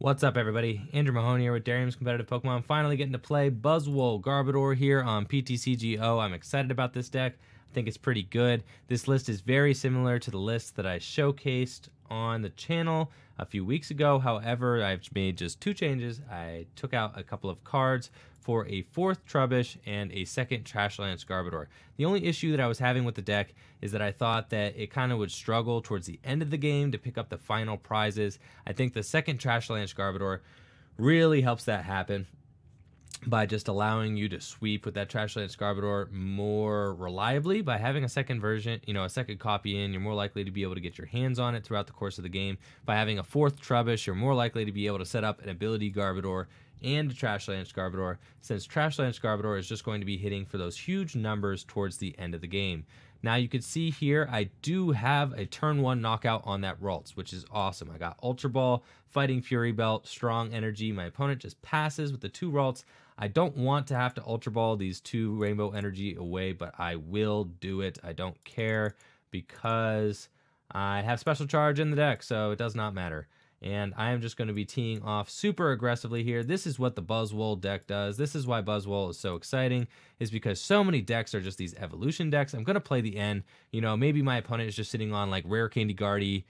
What's up, everybody? Andrew Mahone here with Darium's Competitive Pokemon. Finally getting to play Buzzwole Garbodor here on PTCGO. I'm excited about this deck. I think it's pretty good. This list is very similar to the list that I showcased on the channel a few weeks ago. However, I've made just two changes. I took out a couple of cards for a fourth Trubbish and a second Trashlands Garbodor. The only issue that I was having with the deck is that I thought that it kind of would struggle towards the end of the game to pick up the final prizes. I think the second Trashlands Garbodor really helps that happen by just allowing you to sweep with that Trashlands Garbodor more reliably. By having a second version, a second copy in, you're more likely to be able to get your hands on it throughout the course of the game. By having a fourth Trubbish, you're more likely to be able to set up an ability Garbodor and a Trashlands Garbodor, since Trashlands Garbodor is just going to be hitting for those huge numbers towards the end of the game. Now you can see here, I do have a turn 1 knockout on that Ralts, which is awesome. I got Ultra Ball, Fighting Fury Belt, Strong Energy. My opponent just passes with the 2 Ralts. I don't want to have to Ultra Ball these 2 Rainbow Energy away, but I will do it. I don't care because I have Special Charge in the deck, so it does not matter. And I am just going to be teeing off super aggressively here. This is what the Buzzwole deck does. This is why Buzzwole is so exciting, is because so many decks are just these evolution decks. I'm going to play the end. Maybe my opponent is just sitting on like Rare Candy Guardy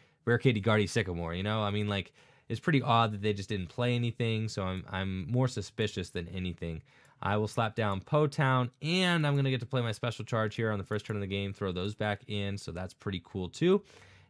Sycamore. I mean, like, it's pretty odd that they just didn't play anything. So I'm more suspicious than anything. I will slap down Po-Town, and I'm going to get to play my Special Charge here on the first turn of the game, throw those back in. So that's pretty cool too.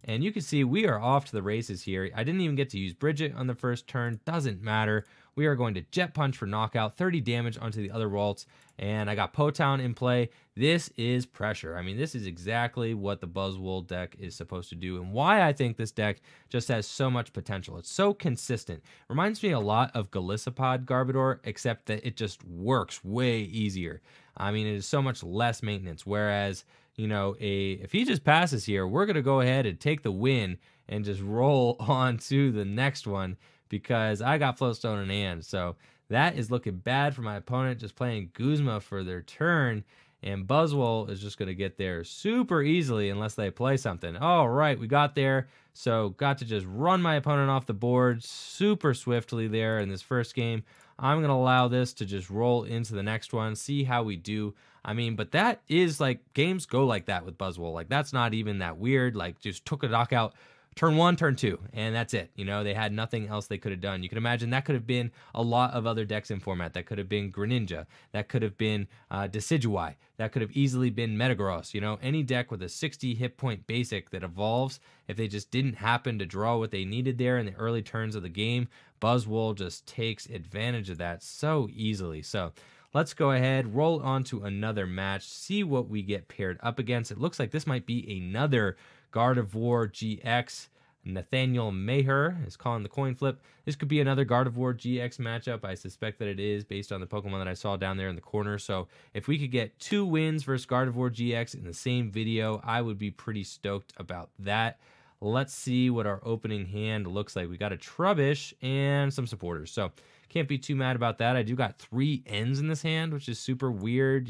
And you can see we are off to the races here. I didn't even get to use Bridget on the first turn. Doesn't matter. We are going to Jet Punch for knockout, 30 damage onto the other Ralts. And I got Po-Town in play. This is pressure. I mean, this is exactly what the Buzzwole deck is supposed to do, and why I think this deck just has so much potential. It's so consistent. Reminds me a lot of Golisopod Garbodor, except that it just works way easier. I mean, it is so much less maintenance, whereas if he just passes here, we're going to go ahead and take the win and just roll on to the next one because I got Floatstone in hand. So that is looking bad for my opponent, just playing Guzma for their turn. And Buzzwole is just going to get there super easily unless they play something. All right, we got there. So got to just run my opponent off the board super swiftly there in this first game. I'm going to allow this to just roll into the next one, see how we do. I mean, but that is like, games go like that with Buzzwole. Like, that's not even that weird. Like, just took a knockout turn 1, turn 2, and that's it. They had nothing else they could have done. You can imagine that could have been a lot of other decks in format. That could have been Greninja. That could have been Decidueye. That could have easily been Metagross. Any deck with a 60 hit point basic that evolves, if they just didn't happen to draw what they needed there in the early turns of the game, Buzzwole just takes advantage of that so easily. So let's go ahead, roll on to another match, see what we get paired up against. It looks like this might be another Gardevoir GX. Nathaniel Maher is calling the coin flip. This could be another Gardevoir GX matchup. I suspect that it is based on the Pokemon that I saw down there in the corner. So if we could get 2 wins versus Gardevoir GX in the same video, I would be pretty stoked about that. Let's see what our opening hand looks like. We got a Trubbish and some supporters. So can't be too mad about that. I do got 3 Ns in this hand, which is super weird,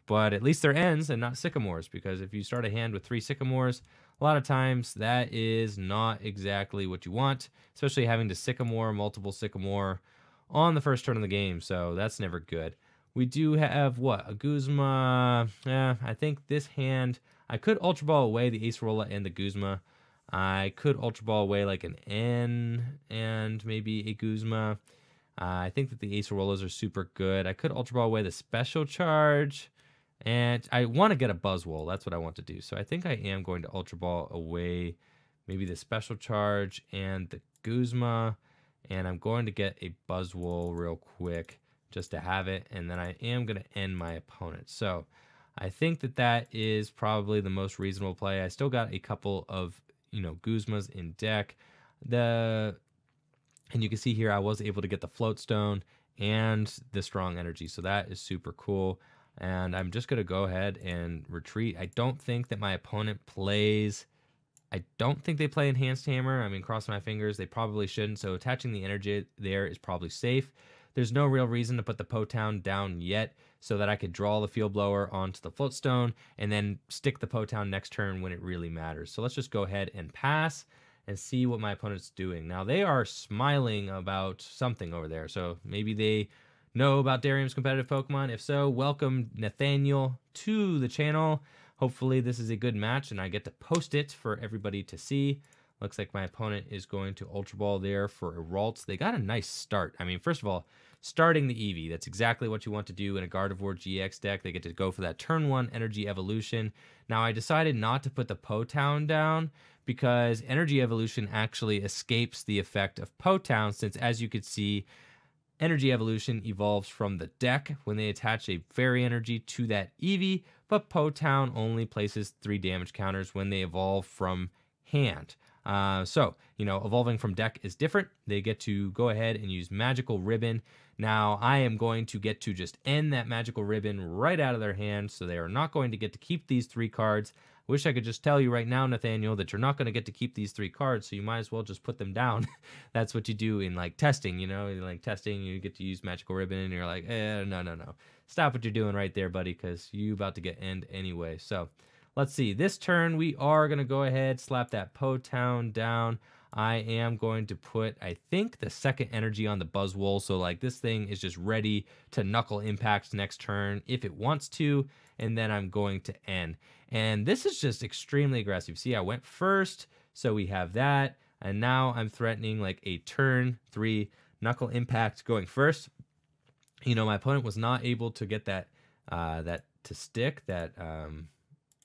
but at least they're Ns and not Sycamores, because if you start a hand with 3 Sycamores, a lot of times that is not exactly what you want, especially having to Sycamore, multiple Sycamore on the first turn of the game, so that's never good. We do have, a Guzma. I think this hand, I could Ultra Ball away the Acerola and the Guzma. I could Ultra Ball away like an N and maybe a Guzma. I think that the Acerolas are super good. I could Ultra Ball away the Special Charge. And I want to get a Buzzwole. That's what I want to do. So I think I am going to Ultra Ball away maybe the Special Charge and the Guzma. And I'm going to get a Buzzwole real quick just to have it. And then I am going to end my opponent. So I think that that is probably the most reasonable play. I still got a couple of, Guzmas in deck. And you can see here I was able to get the Floatstone and the Strong Energy. So that is super cool. And I'm just going to go ahead and retreat. I don't think that my opponent plays. I don't think they play Enhanced Hammer. I mean, cross my fingers, they probably shouldn't. So attaching the energy there is probably safe. There's no real reason to put the Po-Town down yet, so that I could draw the Field Blower onto the Floatstone and then stick the Po-Town next turn when it really matters. So let's just go ahead and pass. and see what my opponent's doing. Now, they are smiling about something over there, so maybe they know about Darium's competitive Pokemon. If so, welcome Nathaniel to the channel. Hopefully this is a good match and I get to post it for everybody to see. Looks like my opponent is going to Ultra Ball there for a Ralts. They got a nice start. I mean, first of all, starting the Eevee, that's exactly what you want to do in a Gardevoir GX deck. They get to go for that turn 1 Energy Evolution. Now, I decided not to put the Po-Town down because Energy Evolution actually escapes the effect of Po-Town, since as you could see, Energy Evolution evolves from the deck when they attach a Fairy Energy to that Eevee, but Po-Town only places 3 damage counters when they evolve from hand. So, evolving from deck is different. They get to go ahead and use Magical Ribbon. Now, I am going to get to just end that Magical Ribbon right out of their hand, so they are not going to get to keep these 3 cards. Wish I could just tell you right now, Nathaniel, that you're not going to get to keep these 3 cards, so you might as well just put them down. That's what you do in, like, testing, testing, you get to use Magical Ribbon, and you're like, no. Stop what you're doing right there, buddy, because you about to get end anyway. So, let's see. This turn, we are going to go ahead, slap that Po-Town down. I am going to put, I think, the second energy on the Buzzwole, so, like, this thing is just ready to Knuckle Impact next turn if it wants to, and then I'm going to end. And this is just extremely aggressive. See, I went first, so we have that. And now I'm threatening like a turn 3 Knuckle Impact going first. My opponent was not able to get that to stick. They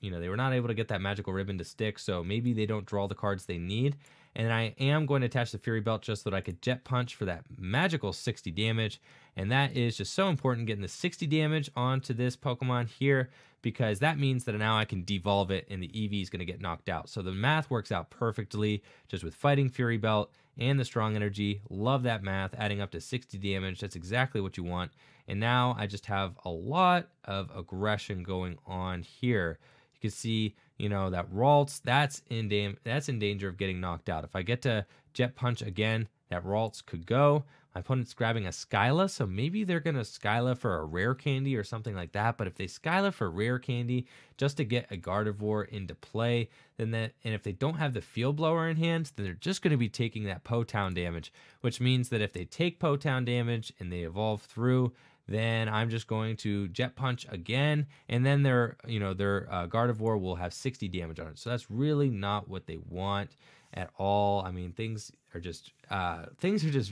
were not able to get that Magical Ribbon to stick. So maybe they don't draw the cards they need. And I am going to attach the Fury Belt just so that I could Jet Punch for that magical 60 damage. And that is just so important, getting the 60 damage onto this Pokemon here, because that means that now I can devolve it and the Eevee is going to get knocked out. So the math works out perfectly just with Fighting Fury Belt and the Strong Energy. Love that math, adding up to 60 damage. That's exactly what you want. And now I just have a lot of aggression going on here. You can see, that Ralts, that's in danger of getting knocked out. If I get to Jet Punch again, that Ralts could go. My opponent's grabbing a Skyla, so maybe they're going to Skyla for a Rare Candy or something like that. But if they Skyla for Rare Candy just to get a Gardevoir into play, and if they don't have the Field Blower in hand, then they're just going to be taking that Po-Town damage, which means that if they take Po-Town damage and they evolve through, then I'm just going to Jet Punch again, and then their Gardevoir will have 60 damage on it. So that's really not what they want at all. I mean, things are just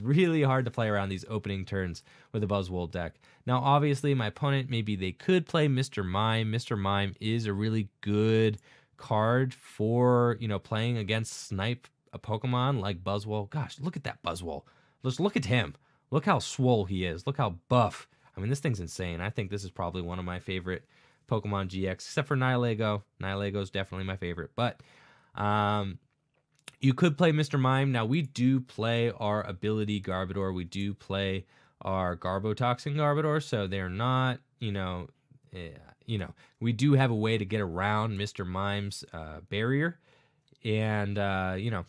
really hard to play around these opening turns with a Buzzwole deck. Now, obviously, my opponent, maybe they could play Mr. Mime. Mr. Mime is a really good card for, playing against snipe a Pokemon like Buzzwole. Gosh, look at that Buzzwole. Just look at him. Look how swole he is. Look how buff. I mean, this thing's insane. I think this is probably one of my favorite Pokemon GX, except for Nihilego. Nihilego is definitely my favorite. But you could play Mr. Mime. Now, we do play our ability Garbodor. We do play our Garbotoxin Garbodor, so they're not, we do have a way to get around Mr. Mime's barrier. And,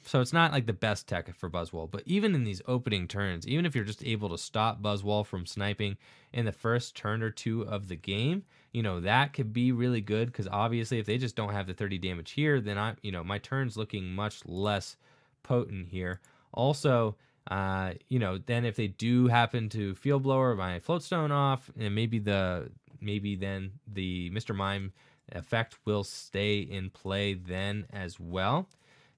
so it's not like the best tech for Buzzwole, but even in these opening turns, even if you're just able to stop Buzzwole from sniping in the first turn or 2 of the game, that could be really good, because obviously if they just don't have the 30 damage here, then my turn's looking much less potent here. Also, then if they do happen to Field Blower my Floatstone off, and maybe then the Mr. Mime effect will stay in play then as well.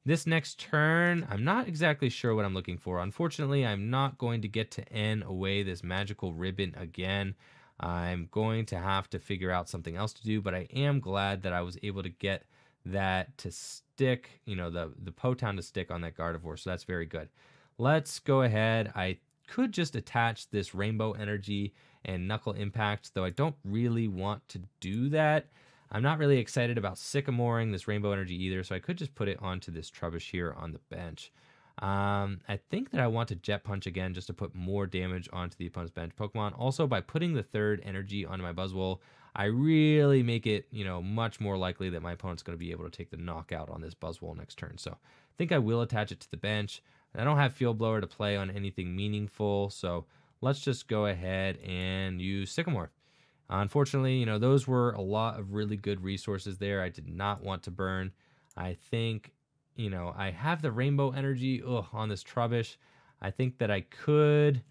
This next turn, I'm not exactly sure what I'm looking for. Unfortunately, I'm not going to get to N away this Magical Ribbon again. I'm going to have to figure out something else to do, but I am glad that I was able to get that to stick, the Po-Town to stick on that Gardevoir, so that's very good. Let's go ahead. I could just attach this Rainbow Energy and Knuckle Impact, though I don't really want to do that. I'm not really excited about Sycamoring this Rainbow Energy either, so I could just put it onto this Trubbish here on the bench. I think that I want to Jet Punch again just to put more damage onto the opponent's bench Pokemon. Also, by putting the 3rd energy onto my Buzzwole, I really make it, much more likely that my opponent's going to be able to take the knockout on this Buzzwole next turn. So I think I will attach it to the bench. I don't have Field Blower to play on anything meaningful, so let's just go ahead and use Sycamore. Unfortunately, those were a lot of really good resources there. I did not want to burn. I think, you know, I have the rainbow energy on this Trubbish. I think that I could,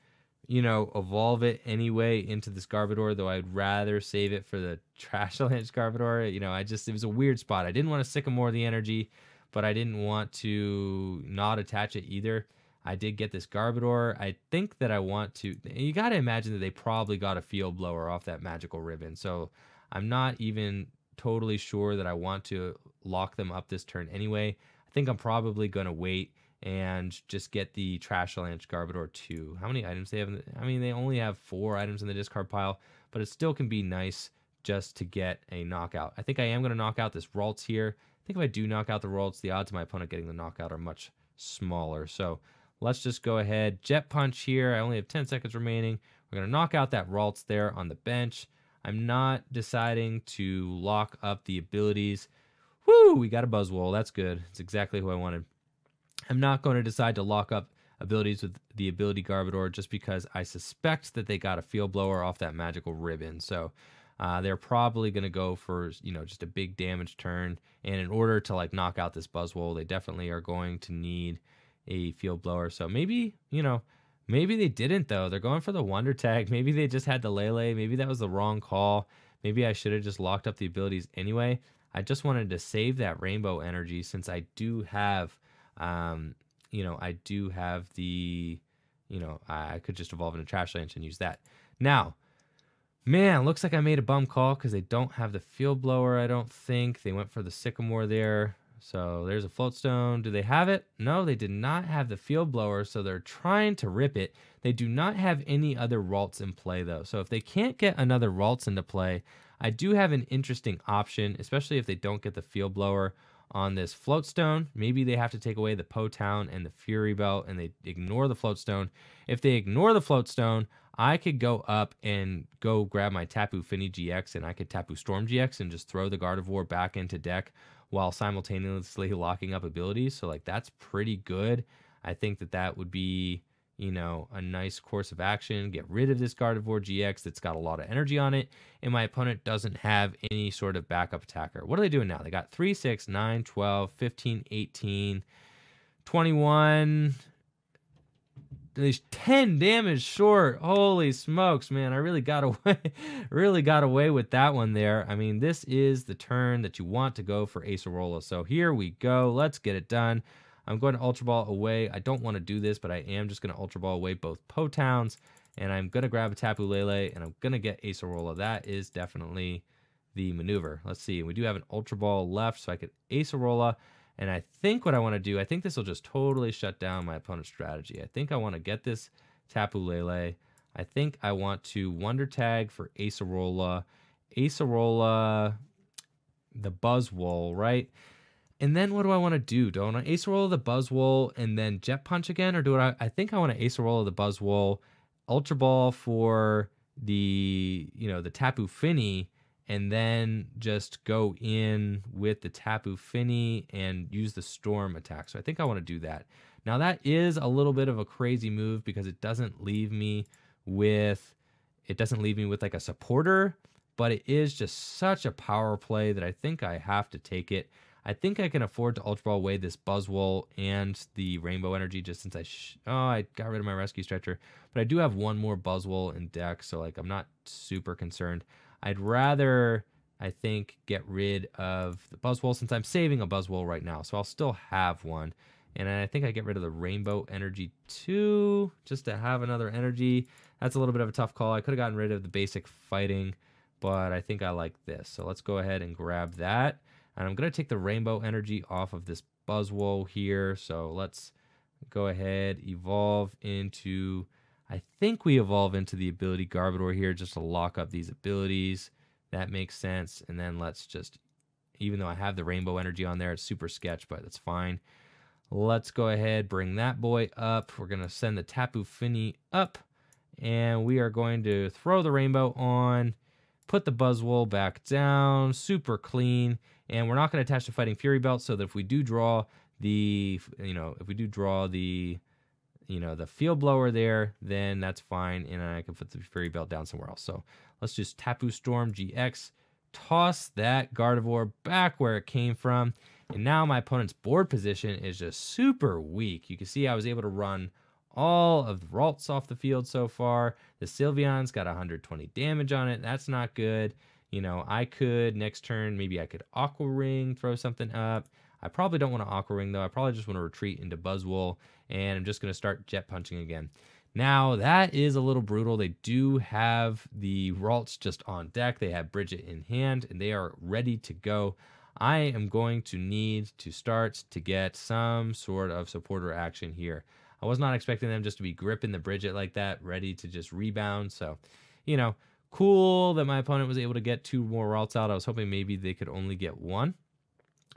you know, evolve it anyway into this Garbodor, though I'd rather save it for the Trash Lance Garbodor. You know, it was a weird spot. I didn't want to Sycamore the energy, but I didn't want to not attach it either. I did get this Garbodor. I think that I want to, you got to imagine that they probably got a Field Blower off that magical ribbon. So I'm not even totally sure that I want to lock them up this turn anyway. I think I'm probably going to wait and just get the Trash Lance Garbodor 2. How many items they have? I mean, they only have 4 items in the discard pile, but it still can be nice just to get a knockout. I think I am going to knock out this Ralts here. I think if I do knock out the Ralts, the odds of my opponent getting the knockout are much smaller. So let's just go ahead. Jet Punch here. I only have 10 seconds remaining. We're going to knock out that Ralts there on the bench. I'm not deciding to lock up the abilities. Woo! We got a Buzzwole. That's good. It's exactly who I wanted. I'm not going to decide to lock up abilities with the ability Garbodor just because I suspect that they got a Field Blower off that magical ribbon. So they're probably going to go for, you know, just a big damage turn. And in order to like knock out this Buzzwole, they definitely are going to need a Field Blower. So maybe, you know, maybe they didn't though. They're going for the Wonder Tag. Maybe they just had the Lele. Maybe that was the wrong call. Maybe I should have just locked up the abilities anyway. I just wanted to save that rainbow energy since I do have, you know, I do have the, you know, I could just evolve into Trash Lance and use that. Now, man, looks like I made a bum call because they don't have the Field Blower, I don't think. They went for the Sycamore there. So there's a Floatstone. Do they have it? No, they did not have the Field Blower, so they're trying to rip it. They do not have any other Ralts in play, though. So if they can't get another Ralts into play, I do have an interesting option, especially if they don't get the Field Blower on this Floatstone. Maybe they have to take away the Po-Town and the Fury Belt, and they ignore the Floatstone. If they ignore the Floatstone, I could go up and go grab my Tapu Fini GX, and I could Tapu Storm GX and just throw the Gardevoir back into deck while simultaneously locking up abilities. So like that's pretty good. I think that that would be, you know, a nice course of action. Get rid of this Gardevoir GX that's got a lot of energy on it, and my opponent doesn't have any sort of backup attacker. What are they doing now? They got 3, 6, 9, 12, 15, 18, 21. There's 10 damage short. Holy smokes, man. I really got away, really got away with that one there. I mean, this is the turn that you want to go for Acerola. So here we go. Let's get it done. I'm going to Ultra Ball away. I don't want to do this, but I am just going to Ultra Ball away both Po-Towns, and I'm going to grab a Tapu Lele, and I'm going to get Acerola. That is definitely the maneuver. Let's see. We do have an Ultra Ball left, so I could Acerola. And I think what I want to do, I think this will just totally shut down my opponent's strategy. I think I want to get this Tapu Lele. I think I want to Wonder Tag for Acerola. Acerola, the Buzzwole, right? And then what do I want to do? Do I want to Acerola the Buzzwole and then Jet Punch again? Or do I think I want to Acerola the Buzzwole, Ultra Ball for the, you know, the Tapu Fini, and then just go in with the Tapu Fini and use the Storm attack. So I think I want to do that. Now that is a little bit of a crazy move because it doesn't leave me with like a supporter, but it is just such a power play that I think I have to take it. I think I can afford to Ultra Ball away this Buzzwole and the Rainbow Energy just since I got rid of my Rescue Stretcher. But I do have one more Buzzwole in deck, so like I'm not super concerned. I'd rather, I think, get rid of the Buzzwole since I'm saving a Buzzwole right now. So I'll still have one. And I think I get rid of the Rainbow Energy too, just to have another energy. That's a little bit of a tough call. I could have gotten rid of the basic fighting, but I think I like this. So let's go ahead and grab that. And I'm going to take the Rainbow Energy off of this Buzzwole here. So let's go ahead, evolve into... I think we evolve into the ability Garbodor here just to lock up these abilities. That makes sense. And then let's just, even though I have the Rainbow Energy on there, it's super sketch, but that's fine. Let's go ahead, bring that boy up. We're going to send the Tapu Fini up, and we are going to throw the Rainbow on, put the Buzzwole back down, super clean, and we're not going to attach the Fighting Fury Belt so that if we do draw the, the Field Blower there, then that's fine, and I can put the Fury Belt down somewhere else. So let's just Tapu Storm GX, toss that Gardevoir back where it came from, And now my opponent's board position is just super weak. You can see I was able to run all of the Ralts off the field so far. The Sylveon's got 120 damage on it. That's not good. You know, I could next turn, maybe I could Aqua Ring, throw something up. I probably don't want to Aqua Ring though. I probably just want to retreat into Buzzwole, and I'm just going to start Jet Punching again. Now, that is a little brutal. They do have the Ralts just on deck. They have Bridget in hand, and they are ready to go. I am going to need to start to get some sort of supporter action here. I was not expecting them just to be gripping the Bridget like that, ready to just rebound. So, you know, cool that my opponent was able to get 2 more Ralts out. I was hoping maybe they could only get 1.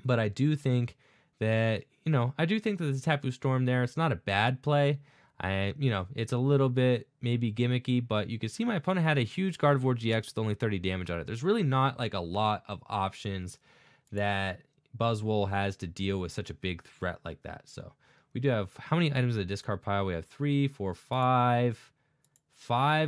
But I do think that, the Tapu Storm there, it's not a bad play. It's a little bit maybe gimmicky, but you can see my opponent had a huge Gardevoir GX with only 30 damage on it. There's really not like a lot of options that Buzzwole has to deal with such a big threat like that. So we do have, how many items in the discard pile? We have 3, 4, 5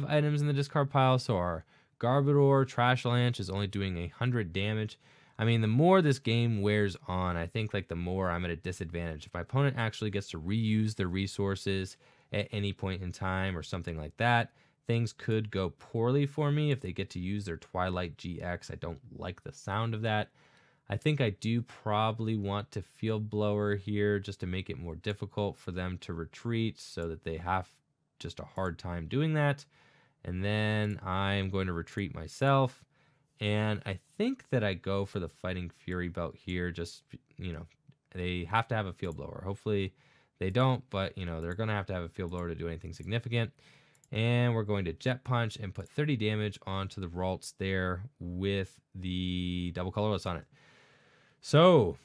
items in the discard pile. So our Garbodor Trash Lanch is only doing 100 damage. I mean, the more this game wears on, I think like the more I'm at a disadvantage. If my opponent actually gets to reuse their resources at any point in time or something like that, things could go poorly for me if they get to use their Twilight GX. I don't like the sound of that. I think I do probably want to Field Blower here just to make it more difficult for them to retreat so that they have just a hard time doing that. And then I'm going to retreat myself. And I think that I go for the Fighting Fury Belt here. Just, they have to have a Field Blower. Hopefully they don't, but, they're going to have a Field Blower to do anything significant. And we're going to Jet Punch and put 30 damage onto the Ralts there with the double colorless on it. So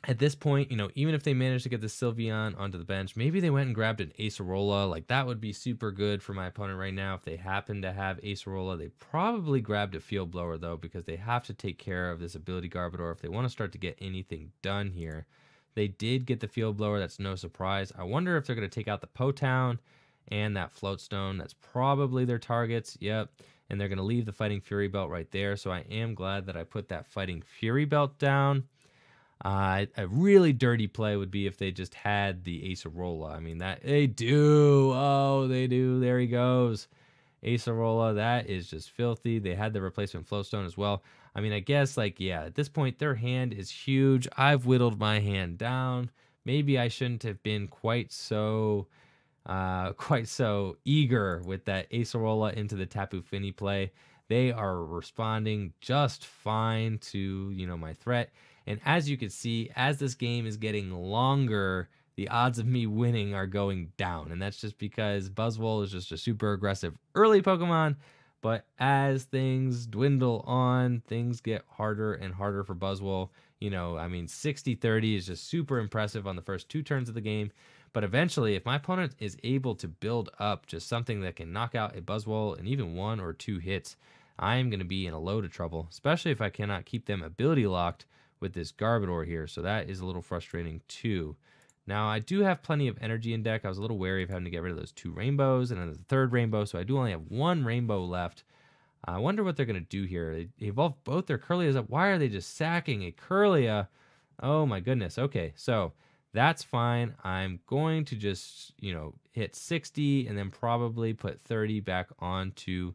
at this point, even if they managed to get the Sylveon onto the bench, maybe they went and grabbed an Acerola. Like, that would be super good for my opponent right now. If they happen to have Acerola, they probably grabbed a Field Blower, though, because they have to take care of this ability Garbodor if they want to start to get anything done here. They did get the Field Blower. That's no surprise. I wonder if they're going to take out the Potown and that Floatstone. That's probably their targets. Yep. And they're going to leave the Fighting Fury Belt right there. So I am glad that I put that Fighting Fury Belt down. A really dirty play would be if they just had the Acerola. I mean, that they do. Oh, they do. There he goes. Acerola, that is just filthy. They had the replacement Flowstone as well. I mean, I guess, at this point, their hand is huge. I've whittled my hand down. Maybe I shouldn't have been quite so eager with that Acerola into the Tapu Fini play. They are responding just fine to, my threat. And as you can see, as this game is getting longer, the odds of me winning are going down. And that's just because Buzzwole is just a super aggressive early Pokemon. But as things dwindle on, things get harder and harder for Buzzwole. 60-30 is just super impressive on the first 2 turns of the game. But eventually, if my opponent is able to build up just something that can knock out a Buzzwole in even 1 or 2 hits, I am going to be in a load of trouble, especially if I cannot keep them ability locked with this Garbodor here. So that is a little frustrating too. Now, I do have plenty of energy in deck. I was a little wary of having to get rid of those 2 rainbows and then the 3rd rainbow, so I do only have 1 rainbow left. I wonder what they're going to do here. They evolved both their Curlias up. Why are they just sacking a Curlia? Oh my goodness. Okay, so that's fine. I'm going to just, hit 60 and then probably put 30 back onto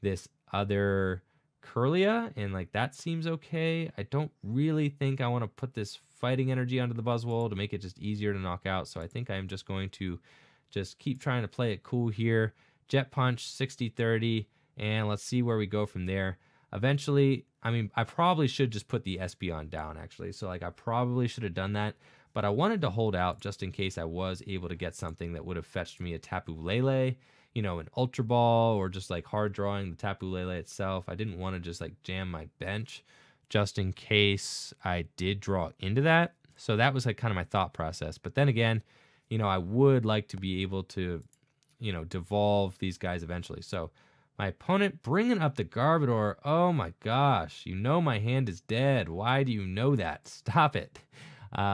this other Curlia, and that seems okay. I don't really think I want to put this fighting energy onto the Buzzwole to make it just easier to knock out, so I think I'm just going to just keep trying to play it cool here. Jet Punch, 60-30, and let's see where we go from there. Eventually, I probably should just put the Espeon down, actually, so I probably should have done that, but I wanted to hold out just in case I was able to get something that would have fetched me a Tapu Lele, an Ultra Ball, or just hard drawing the Tapu Lele itself. I didn't want to just jam my bench just in case I did draw into that. So that was kind of my thought process. But then again, I would like to be able to, devolve these guys eventually. So my opponent bringing up the Garbodor. Oh my gosh, my hand is dead. Why do you know that? Stop it.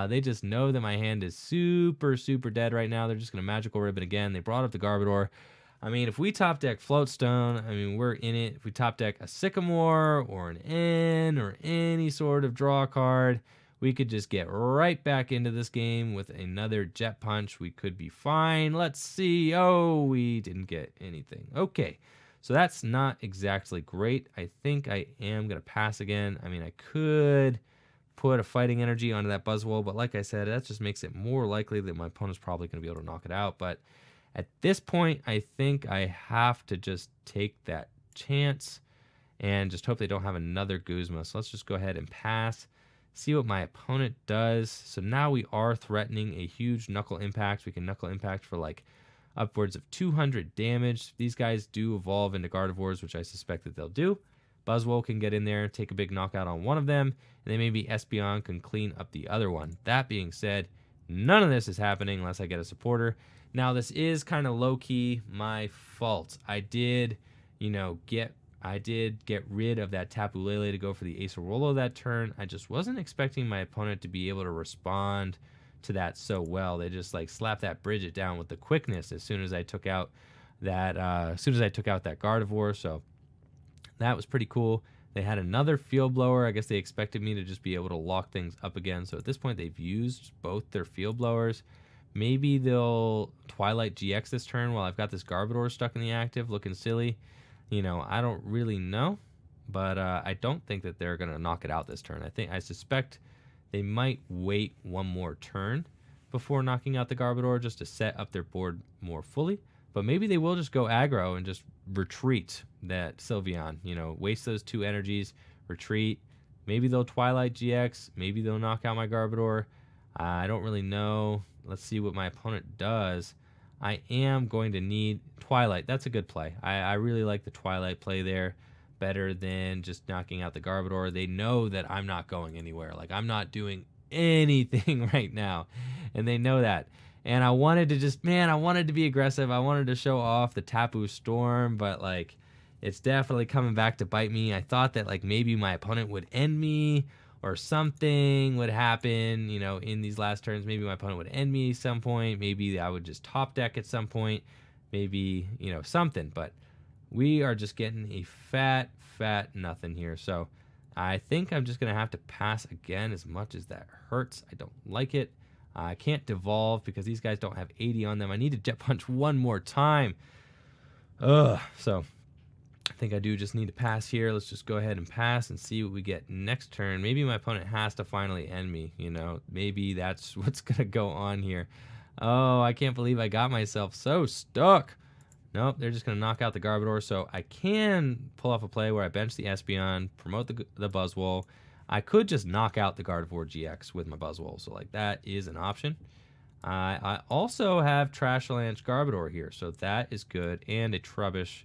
They just know that my hand is super, super dead right now. They're just going to Magical Ribbon again. They brought up the Garbodor. If we top deck Floatstone, we're in it. If we top deck a Sycamore or an N or any sort of draw card, we could just get right back into this game with another Jet Punch. We could be fine. Let's see. Oh, we didn't get anything. Okay, so that's not exactly great. I think I am going to pass again. I mean, I could put a Fighting Energy onto that Buzzwole, but like I said, that just makes it more likely that my opponent's probably going to be able to knock it out. But at this point, I think I have to just take that chance and just hope they don't have another Guzma. So let's just go ahead and pass, see what my opponent does. So now we are threatening a huge Knuckle Impact. We can Knuckle Impact for like upwards of 200 damage. These guys do evolve into Gardevoirs, which I suspect that they'll do. Buzzwole can get in there, take a big knockout on one of them, and then maybe Espeon can clean up the other one. That being said, none of this is happening unless I get a supporter. Now, this is kind of low-key my fault. I did, get rid of that Tapu Lele to go for the Acerola that turn. I just wasn't expecting my opponent to be able to respond to that so well. They just like slapped that Bridget down with the quickness as soon as I took out that Gardevoir. So that was pretty cool. They had another Field Blower. I guess they expected me to just be able to lock things up again. So at this point, they've used both their Field Blowers. Maybe they'll Twilight GX this turn while I've got this Garbodor stuck in the active, looking silly. I don't really know, but I don't think that they're going to knock it out this turn. I suspect they might wait one more turn before knocking out the Garbodor just to set up their board more fully. But maybe they will just go aggro and just retreat that Sylveon. Waste those 2 energies, retreat. Maybe they'll Twilight GX. Maybe they'll knock out my Garbodor. I don't really know. Let's see what my opponent does. I am going to need Twilight. That's a good play. I really like the Twilight play there better than just knocking out the Garbodor. They know that I'm not going anywhere. Like, I'm not doing anything right now, and they know that. And I wanted to be aggressive. I wanted to show off the Tapu Storm, but like, it's definitely coming back to bite me. I thought that like maybe my opponent would end me or something would happen, in these last turns. Maybe my opponent would end me at some point. Maybe I would just top deck at some point. Maybe, something. But we are just getting a fat nothing here. So I think I'm just going to have to pass again, as much as that hurts. I don't like it. I can't devolve because these guys don't have 80 on them. I need to Jet Punch one more time. So I think I do just need to pass here. Let's just go ahead and pass and see what we get next turn. Maybe my opponent has to finally end me, Maybe that's what's going to go on here. Oh, I can't believe I got myself so stuck. Nope, they're just going to knock out the Garbodor. So I can pull off a play where I bench the Espeon, promote the Buzzwole. I could just knock out the Gardevoir GX with my Buzzwole. So, like, that is an option. I also have Trashalanche Garbodor here. So that is good. And a Trubbish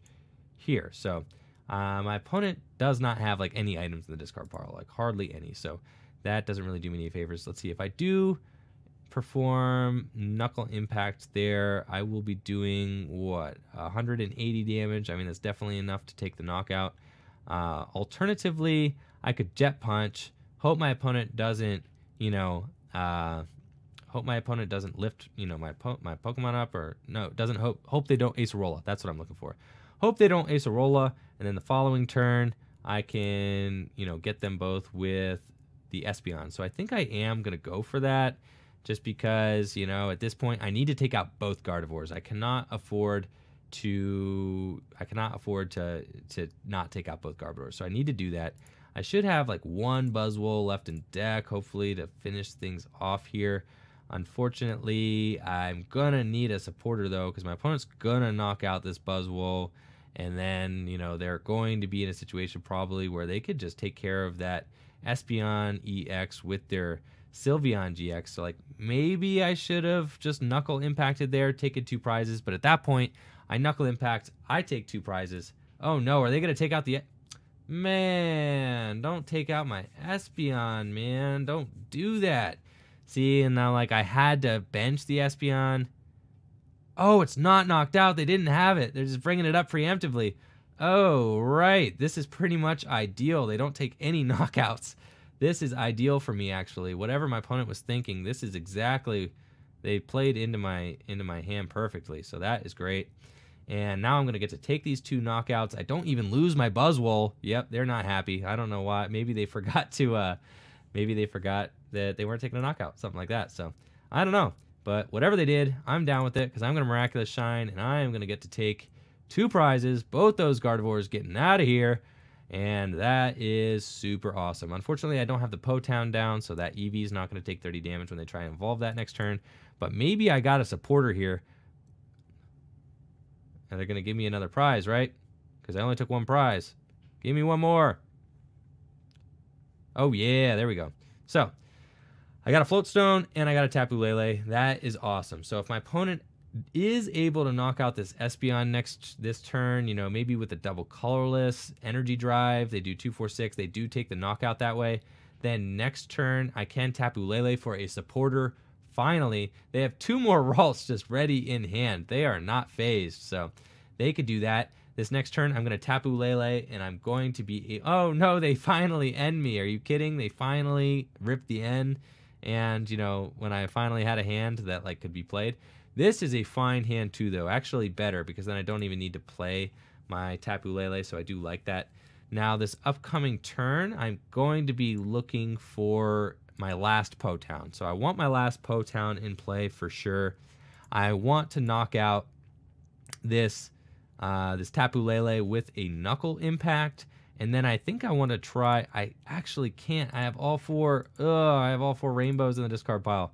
here. So my opponent does not have like any items in the discard pile, like hardly any. So that doesn't really do me any favors. Let's see if I do perform Knuckle Impact there. I will be doing what, 180 damage. I mean, that's definitely enough to take the knockout. Alternatively, I could Jet Punch. Hope my opponent doesn't, hope my opponent doesn't lift, my Pokemon up, or no, doesn't hope they don't Acerola. That's what I'm looking for. Hope they don't Acerola, and then the following turn, I can, get them both with the Espeon. So I think I am going to go for that, just because, at this point, I need to take out both Gardevoirs. I cannot afford to not take out both Gardevoirs. So I need to do that. I should have like one Buzzwole left in deck, hopefully, to finish things off here. Unfortunately, I'm going to need a supporter, though, because my opponent's going to knock out this Buzzwole. And then, they're going to be in a situation probably where they could just take care of that Espeon EX with their Sylveon GX. So, like, maybe I should have just Knuckle Impacted there, taken 2 prizes. But at that point, I Knuckle Impact, I take 2 prizes. Oh, no, are they going to take out the... Man, don't take out my Espeon, man. Don't do that. See, and now, like, I had to bench the Espeon. Oh, it's not knocked out. They didn't have it. They're just bringing it up preemptively. Oh, right. This is pretty much ideal. They don't take any knockouts. This is ideal for me, actually. Whatever my opponent was thinking, this is exactly... They played into my hand perfectly, so that is great. And now I'm going to get to take these 2 knockouts. I don't even lose my Buzzwole. Yep, they're not happy. I don't know why. Maybe they forgot to... that they weren't taking a knockout, something like that. So I don't know, but whatever they did, I'm down with it because I'm going to Miraculous Shine, and I am going to get to take 2 prizes, both those Gardevoirs getting out of here, and that is super awesome. Unfortunately, I don't have the Po-Town down, so that Eevee is not going to take 30 damage when they try and evolve that next turn, but maybe I got a supporter here, and they're going to give me another prize, right? Because I only took 1 prize. Give me 1 more. Oh, yeah, there we go. So, I got a Float Stone, and I got a Tapu Lele. That is awesome. So, if my opponent is able to knock out this Espeon this turn, you know, maybe with a double colorless energy drive, they do 2-4-6, they do take the knockout that way, then next turn I can Tapu Lele for a supporter. Finally, they have 2 more Ralts just ready in hand. They are not phased, so they could do that. This next turn, I'm going to Tapu Lele, and I'm going to be... Oh, no, they finally end me. Are you kidding? They finally ripped the end, and, you know, when I finally had a hand that, like, could be played. This is a fine hand, too, though. Actually better, because then I don't even need to play my Tapu Lele, so I do like that. Now, this upcoming turn, I'm going to be looking for my last Po-Town. So I want my last Po-Town in play for sure. I want to knock out this Tapu Lele with a Knuckle Impact, and then I think I want to try... I actually can't. I have all 4... I have all 4 rainbows in the discard pile.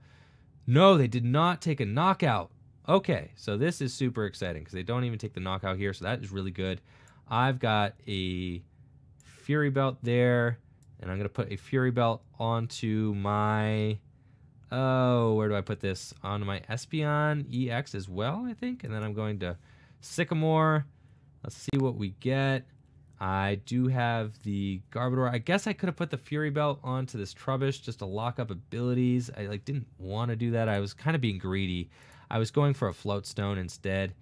No, they did not take a knockout. Okay, so this is super exciting because they don't even take the knockout here, so that is really good. I've got a Fury Belt there, and I'm going to put a Fury Belt onto my... Oh, where do I put this? On my Espeon EX as well, I think, and then I'm going to Sycamore. Let's see what we get. I do have the Garbodor. I guess I could have put the Fury Belt onto this Trubbish just to lock up abilities. I didn't want to do that. I was kind of being greedy. I was going for a Float Stone instead.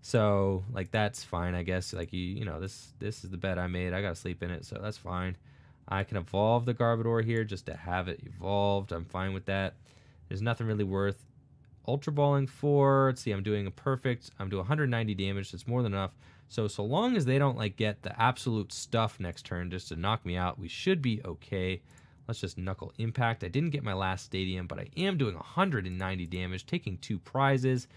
So, like, that's fine, I guess. Like, you know, this is the bet I made. I got to sleep in it, so that's fine. I can evolve the Garbodor here just to have it evolved. I'm fine with that. There's nothing really worth Ultra Balling for. Let's see, I'm doing a perfect. I'm doing 190 damage. That's more than enough. So long as they don't, like, get the absolute stuff next turn just to knock me out, we should be okay. Let's just Knuckle Impact. I didn't get my last Stadium, but I am doing 190 damage, taking 2 prizes.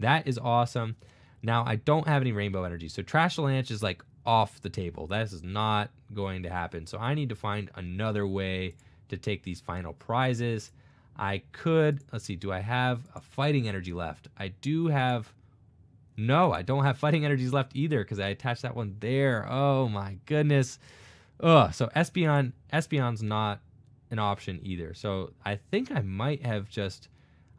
That is awesome. Now, I don't have any Rainbow Energy, so Trashalanche is, like, off the table. That is not going to happen. So I need to find another way to take these final prizes. I could... Let's see, do I have a Fighting Energy left? I do have... No, I don't have Fighting Energies left either because I attached that one there. Oh my goodness. Ugh, so Espeon's not an option either. So I think I might have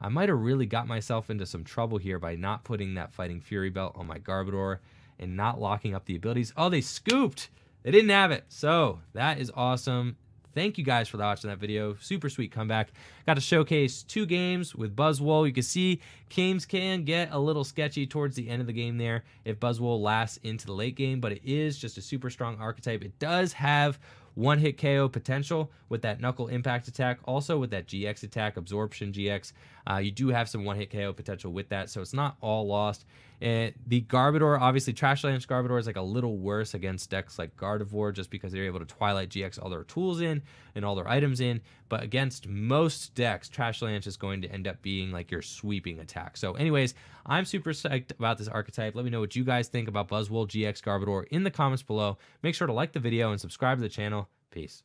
really got myself into some trouble here by not putting that Fighting Fury Belt on my Garbodor and not locking up the abilities. Oh, they scooped. They didn't have it. So that is awesome. Thank you guys for watching that video. Super sweet comeback. Got to showcase 2 games with Buzzwole. You can see games can get a little sketchy towards the end of the game there if Buzzwole lasts into the late game, but it is just a super strong archetype. It does have 1-hit KO potential with that Knuckle Impact attack. Also with that GX attack, Absorption GX, you do have some 1-hit KO potential with that, so it's not all lost. And the Garbodor, obviously Trashalanche Garbodor is like a little worse against decks like Gardevoir just because they're able to Twilight GX all their tools in and all their items in, but against most decks, Trashalanche is going to end up being like your sweeping attack. So anyways, I'm super psyched about this archetype. Let me know what you guys think about Buzzwole GX Garbodor in the comments below. Make sure to like the video and subscribe to the channel. Peace.